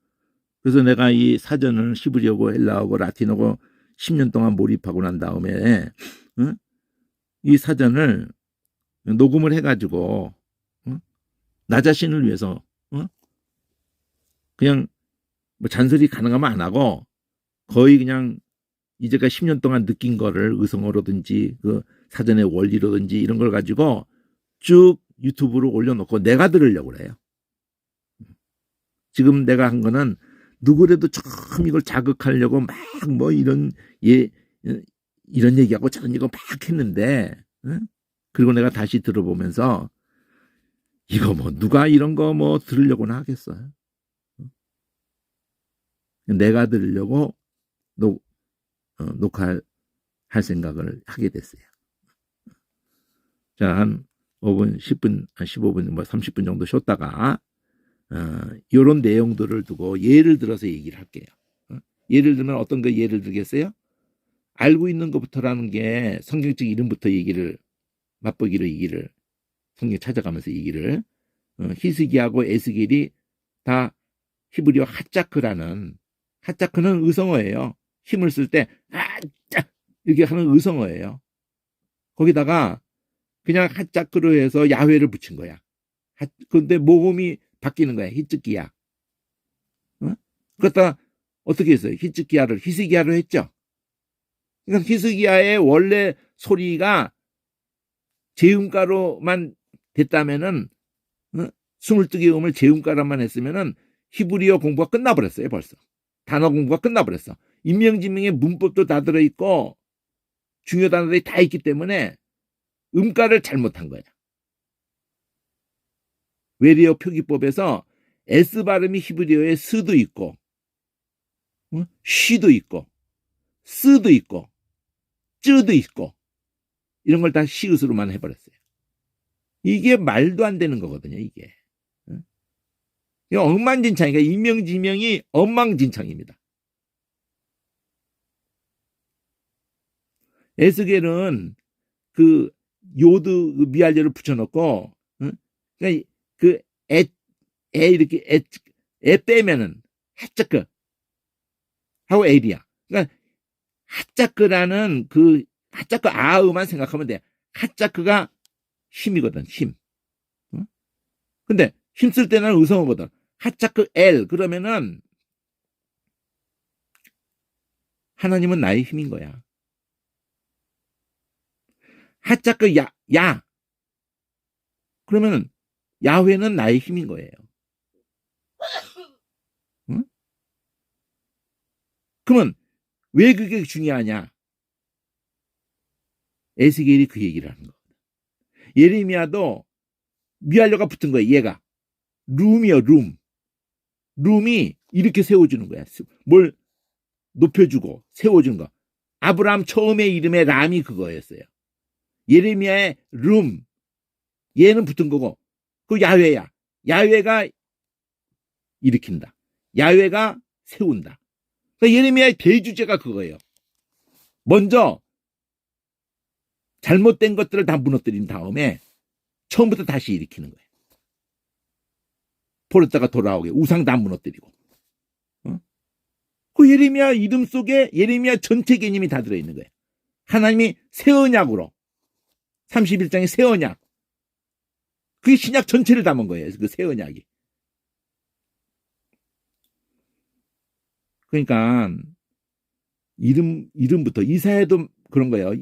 그래서 내가 이 사전을 히브리어고 헬라어고 라틴어고 10년 동안 몰입하고 난 다음에 이 사전을 녹음을 해가지고 나 자신을 위해서 그냥 뭐 잔소리 가능하면 안 하고 거의 그냥 이제가 10년 동안 느낀 거를 의성어로든지 그 사전의 원리로든지 이런 걸 가지고 쭉 유튜브로 올려놓고 내가 들으려고 그래요. 지금 내가 한 거는 누구라도 조금 이걸 자극하려고 막 뭐 이런 얘기하고 저런 얘기하고 막 했는데 그리고 내가 다시 들어보면서 이거 뭐 누가 이런 거 뭐 들으려고는 하겠어요. 내가 들으려고 녹화할 생각을 하게 됐어요. 자, 한 5분, 10분, 한 15분, 뭐 30분 정도 쉬었다가 이런 내용들을 두고 예를 들어서 얘기를 할게요. 예를 들면 어떤 거 예를 들겠어요? 알고 있는 것부터라는 게 성경적 이름부터 얘기를 맛보기로 얘기를 성경 찾아가면서 얘기를 히스기야하고 에스겔이 다 히브리어 핫자크라는 핫자크는 의성어예요. 힘을 쓸 때 이렇게 하는 의성어예요. 거기다가 그냥 핫자크로 해서 야훼를 붙인 거야. 근데 모음이 바뀌는 거야. 히츠기야. 그렇다 어떻게 했어요? 히츠기야를 히스기야로 했죠. 그러니까 히스기야의 원래 소리가 제음가로만 됐다면은 22개 음을 제음가로만 했으면은 히브리어 공부가 끝나버렸어요. 벌써 단어 공부가 끝나버렸어. 인명지명의 문법도 다 들어있고 중요 단어들이 다 있기 때문에 음가를 잘못한 거야. 외래어 표기법에서 S 발음이 히브리어에 스도 있고 쉬도 있고 쓰도 있고 쯔도 있고 이런 걸 다 시읒으로만 해버렸어요. 이게 말도 안 되는 거거든요. 이게 엉망진창이니까 인명지명이 엉망진창입니다. 에스겔은 그 요드 미알제를 붙여놓고 그러니까 그 이렇게 애 빼면은 핫자크 하고 에리야. 그러니까 핫자크라는 그 핫자크 아음만 생각하면 돼. 핫자크가 힘이거든. 힘. 근데 힘쓸 때는 의성어거든. 핫자크 엘 그러면은 하나님은 나의 힘인 거야. 핫자크 야 그러면은 야훼는 나의 힘인 거예요. 응? 그러면 왜 그게 중요하냐? 에스겔이 그 얘기를 하는 거거든. 예레미야도 미알려가 붙은 거예요. 얘가 룸이요. 룸이 이렇게 세워주는 거야. 뭘 높여주고 세워주는 거. 아브라함 처음에 이름의 람이 그거였어요. 예레미야의 룸 얘는 붙은 거고 그 야훼야. 야훼가 일으킨다. 야훼가 세운다. 그러니까 예레미야의 대주제가 그거예요. 먼저 잘못된 것들을 다 무너뜨린 다음에 처음부터 다시 일으키는 거예요. 포르다가 돌아오게 우상 다 무너뜨리고. 그 예레미야 이름 속에 예레미야 전체 개념이 다 들어있는 거예요. 하나님이 새 언약으로 31장의 새 언약 그게 신약 전체를 담은 거예요. 그 새 언약이. 그러니까 이름부터 이사야도 그런 거예요.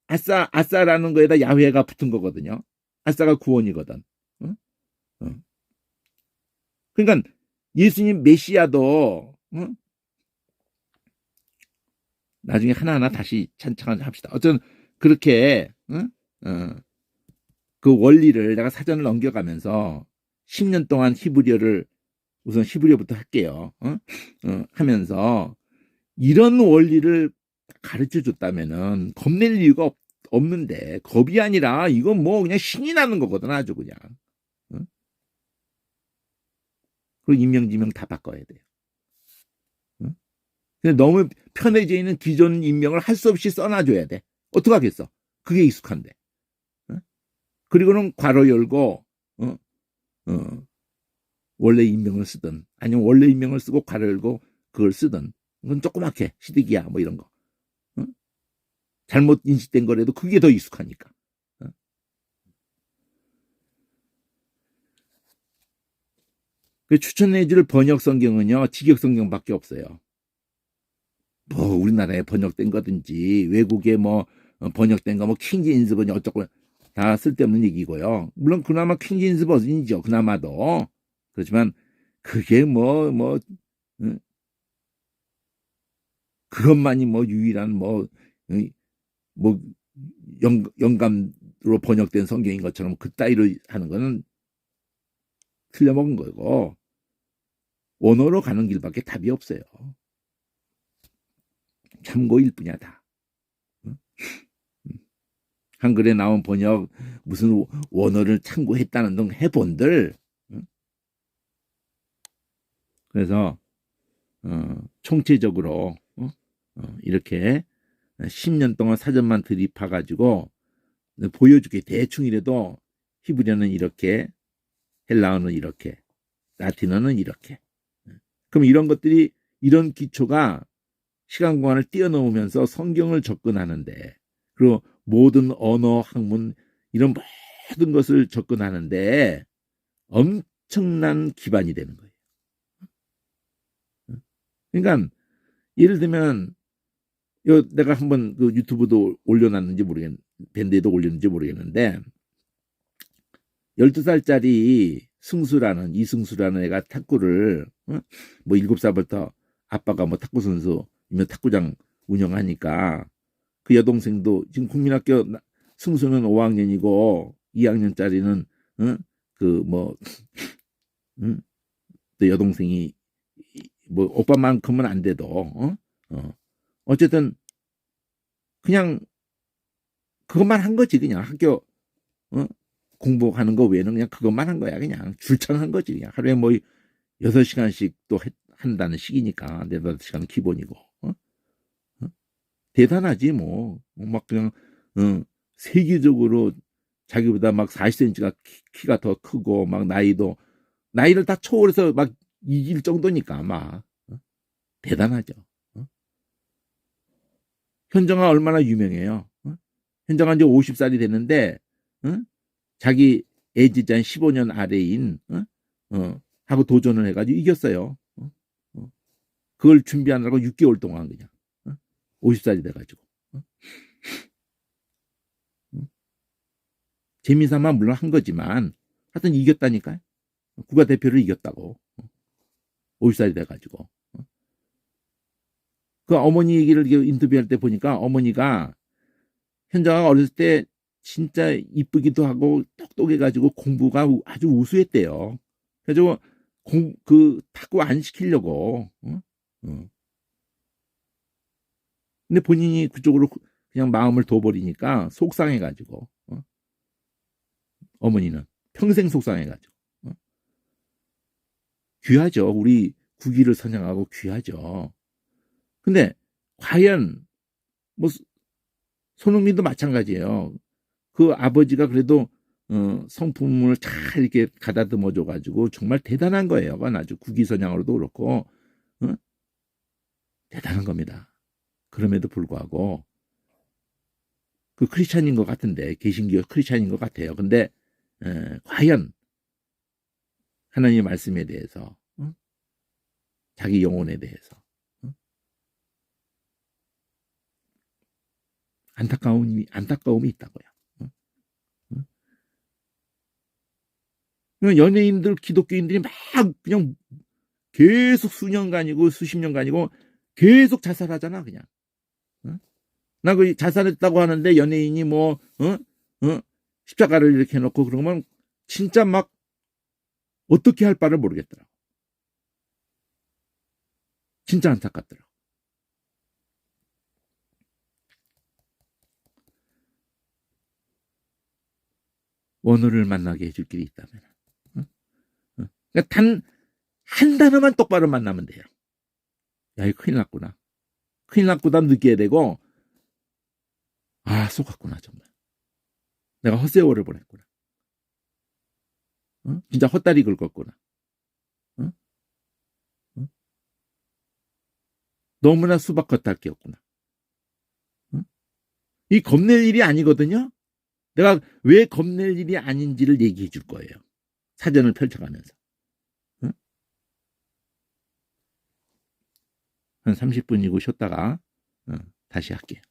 아싸라는 거에다 야훼가 붙은 거거든요. 아싸가 구원이거든. 그러니까 예수님 메시아도 나중에 하나하나 다시 찬창합시다. 어쨌든 그렇게 그 원리를 내가 사전을 넘겨가면서 10년 동안 히브리어를 우선 히브리어부터 할게요. 하면서 이런 원리를 가르쳐 줬다면은 겁낼 이유가 없는데 겁이 아니라 이건 뭐 그냥 신이 나는 거거든 아주 그냥. 그리고 인명지명 다 바꿔야 돼요. 근데 너무 편해져 있는 기존 인명을 할 수 없이 써놔줘야 돼. 어떡하겠어? 그게 익숙한데. 어? 그리고는 괄호 열고 어? 원래 인명을 쓰든 아니면 원래 인명을 쓰고 괄호 열고 그걸 쓰든 그건 조그맣게 시득이야 뭐 이런 거. 어? 잘못 인식된 거라도 그게 더 익숙하니까. 어? 그 추천해줄 번역 성경은요 직역 성경밖에 없어요. 뭐 우리나라에 번역된 거든지 외국에 뭐 번역된 거 뭐 킹제임스 번역 어쩌고 다 쓸데없는 얘기고요. 물론 그나마 킹제임스 버전이죠. 그나마도. 그렇지만 그게 그것만이 뭐 유일한 뭐 영감으로 번역된 성경인 것처럼 그따위로 하는 거는 틀려먹은 거고 원어로 가는 길밖에 답이 없어요. 참고일 뿐이야 다. 한글에 나온 번역 무슨 원어를 참고했다는 등 해본들. 그래서 총체적으로 이렇게 10년 동안 사전만 들이파가지고 보여주게 대충이라도 히브리어는 이렇게, 헬라어는 이렇게, 라틴어는 이렇게. 그럼 이런 것들이 이런 기초가 시간 공간을 뛰어넘으면서 성경을 접근하는데 그리고 모든 언어 학문 이런 모든 것을 접근하는데 엄청난 기반이 되는 거예요. 그러니까 예를 들면 내가 한번 그 유튜브도 올려놨는지 밴드에도 올렸는지 모르겠는데 12살짜리 이승수라는 애가 탁구를 뭐 7살부터 아빠가 뭐 탁구 선수이면 탁구장 운영하니까 그 여동생도 지금 국민학교 승수는 5학년이고 2학년짜리는 또 여동생이 뭐 오빠만큼은 안 돼도 어쨌든 그냥 그것만 한 거지. 그냥 학교 공부하는 거 외에는 그냥 그것만 한 거야. 그냥 줄창한 거지. 그냥 하루에 뭐 6시간씩 또 한다는 시기니까 8시간은 기본이고. 대단하지 뭐. 막 그냥 세계적으로 자기보다 막 40cm가 키가 더 크고 막 나이를 다 초월해서 막 이길 정도니까 막 대단하죠. 현정아 얼마나 유명해요. 현정아 이제 50살이 됐는데 자기 애지자인 15년 아래인 하고 도전을 해가지고 이겼어요. 그걸 준비하느라고 6개월 동안 그냥 50살이 돼가지고 재미삼아 물론 한 거지만 하여튼 이겼다니까요. 국가대표를 이겼다고 50살이 돼가지고 그 어머니 얘기를 인터뷰할 때 보니까 어머니가 현정아가 어렸을 때 진짜 이쁘기도 하고 똑똑해가지고 공부가 아주 우수했대요. 그래가지고 그 탁구 안 시키려고. 근데 본인이 그쪽으로 그냥 마음을 둬버리니까 속상해가지고 어머니는 평생 속상해가지고 귀하죠. 우리 국위를 선양하고 귀하죠. 근데 과연 뭐 손흥민도 마찬가지예요. 그 아버지가 그래도 성품을 잘 이렇게 가다듬어 줘가지고 정말 대단한 거예요. 그건 아주 국위선양으로도 그렇고 대단한 겁니다. 그럼에도 불구하고 그 크리스찬인 것 같은데 개신교 크리스찬인 것 같아요. 근데 과연 하나님의 말씀에 대해서 자기 영혼에 대해서 안타까움이 있다고요. 연예인들 기독교인들이 막 그냥 계속 수년간이고 수십 년간이고 계속 자살하잖아 그냥. 나 그 자살했다고 하는데 연예인이 십자가를 이렇게 해놓고 그러면 진짜 막 어떻게 할 바를 모르겠더라고. 진짜 안타깝더라고. 원어를 만나게 해줄 길이 있다면 그러니까 단 한 단어만 똑바로 만나면 돼요. 야, 이거 큰일 났구나. 큰일 났구나 느껴야 되고, 아, 속았구나, 정말. 내가 헛세월을 보냈구나. 어? 진짜 헛다리 긁었구나. 어? 어? 너무나 수박 겉핥기였구나. 어? 이 겁낼 일이 아니거든요. 내가 왜 겁낼 일이 아닌지를 얘기해 줄 거예요. 사전을 펼쳐가면서. 어? 한 30분이고 쉬었다가 다시 할게요.